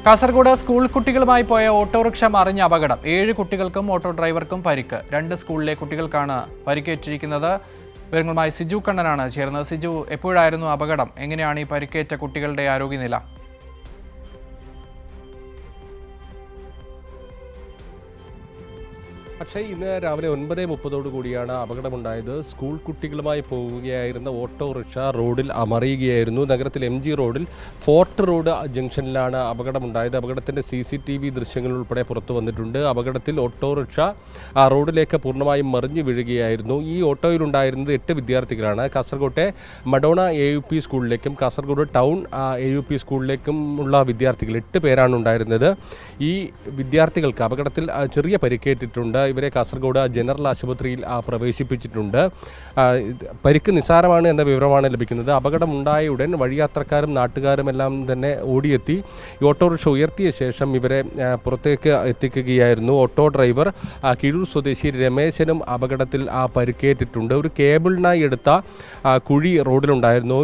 Kasaragod school കുട്ടികളുമായി പോയ autorickshaw മറിഞ്ഞ അപകടം 7 കുട്ടികൾക്കും ഓട്ടോ ഡ്രൈവർക്കും പരിക്ക്. 2 സ്കൂളിലെ കുട്ടികൾക്കാണ് പരിക്കേറ്റിരിക്കുന്നത്. വിവരങ്ങളുമായി സിജു കണ്ണനാണ് ചേർന്നത്. സിജു, എപ്പോഴായിരുന്നു അപകടം? എങ്ങനെയാണ് ഈ പരിക്കേറ്റ കുട്ടികളുടെ ആരോഗ്യനില? പക്ഷേ ഇന്ന് രാവിലെ 9:30 കൂടിയാണ് അപകടമുണ്ടായത്. സ്കൂൾ കുട്ടികളുമായി പോവുകയായിരുന്ന ഓട്ടോറിക്ഷ റോഡിൽ മറിയുകയായിരുന്നു. നഗരത്തിൽ MG റോഡിൽ ഫോർട്ട് റോഡ് ജംഗ്ഷനിലാണ് അപകടമുണ്ടായത്. അപകടത്തിൻ്റെ CCTV ദൃശ്യങ്ങൾ ഉൾപ്പെടെ പുറത്തു വന്നിട്ടുണ്ട്. അപകടത്തിൽ ഓട്ടോറിക്ഷ റോഡിലേക്ക് പൂർണ്ണമായും മറിഞ്ഞു വീഴുകയായിരുന്നു. ഈ ഓട്ടോയിലുണ്ടായിരുന്നത് 8 വിദ്യാർത്ഥികളാണ്. കാസർഗോട്ടെ മഡോണ AUP സ്കൂളിലേക്കും കാസർഗോഡ് ടൗൺ AUP സ്കൂളിലേക്കും ഉള്ള വിദ്യാർത്ഥികൾ 8 പേരാണ് ഉണ്ടായിരുന്നത്. ഈ വിദ്യാർത്ഥികൾക്ക് അപകടത്തിൽ ചെറിയ പരിക്കേറ്റിട്ടുണ്ട്. ഇവരെ കാസർഗോഡ് ജനറൽ ആശുപത്രിയിൽ പ്രവേശിപ്പിച്ചിട്ടുണ്ട്. പരിക്ക് നിസ്സാരമാണ് എന്ന വിവരമാണ് ലഭിക്കുന്നത്. അപകടമുണ്ടായ ഉടൻ വഴിയാത്രക്കാരും നാട്ടുകാരും എല്ലാം തന്നെ ഓടിയെത്തി ഈ ഓട്ടോറിക്ഷ ഉയർത്തിയ ശേഷം ഇവരെ പുറത്തേക്ക് എത്തിക്കുകയായിരുന്നു. ഓട്ടോ ഡ്രൈവർ കിഴൂർ സ്വദേശി രമേശനും അപകടത്തിൽ പരിക്കേറ്റിട്ടുണ്ട്. ഒരു കേബിളിനായി എടുത്ത കുഴി റോഡിലുണ്ടായിരുന്നു.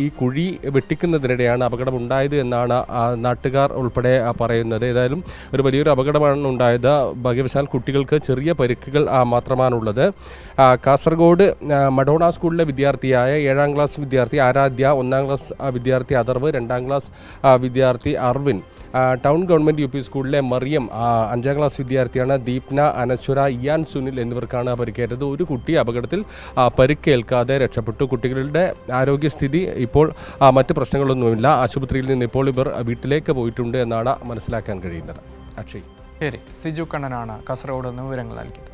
ഈ കുഴി വെട്ടിക്കുന്നതിനിടെയാണ് അപകടമുണ്ടായത് എന്നാണ് നാട്ടുകാർ ഉൾപ്പെടെ പറയുന്നത്. ഏതായാലും ഒരു വലിയൊരു അപകടമാണ് ഉണ്ടായത്. ഭാഗ്യവശാൽ കുട്ടികൾക്ക് ചെറിയ പരിക്കുകൾ മാത്രമാണുള്ളത്. കാസർഗോഡ് മഡോണ സ്കൂളിലെ വിദ്യാർത്ഥിയായ 7ാം ക്ലാസ് വിദ്യാർത്ഥി ആരാധ്യ, 1ാം ക്ലാസ് വിദ്യാർത്ഥി അഥർവ്, 2ാം ക്ലാസ് വിദ്യാർത്ഥി അർവിൻ, ടൗൺ ഗവൺമെൻറ് UP സ്കൂളിലെ മറിയം, 5ാം ക്ലാസ് വിദ്യാർത്ഥിയാണ് ദീപ്ന, അനശ്വര, ഇയാൻ സുനിൽ എന്നിവർക്കാണ് പരിക്കേറ്റത്. ഒരു കുട്ടി അപകടത്തിൽ പരിക്കേൽക്കാതെ രക്ഷപ്പെട്ടു. കുട്ടികളുടെ ആരോഗ്യസ്ഥിതി ഇപ്പോൾ മറ്റ് പ്രശ്നങ്ങളൊന്നുമില്ല. ആശുപത്രിയിൽ നിന്ന് ഇപ്പോൾ ഇവർ വീട്ടിലേക്ക് പോയിട്ടുണ്ട് എന്നാണ് മനസ്സിലാക്കാൻ കഴിയുന്നത്. അക്ഷയ്. ശരി, സിജു കണ്ണനാണ് കാസർഗോഡ് നിന്ന് വിവരങ്ങൾ നൽകിയത്.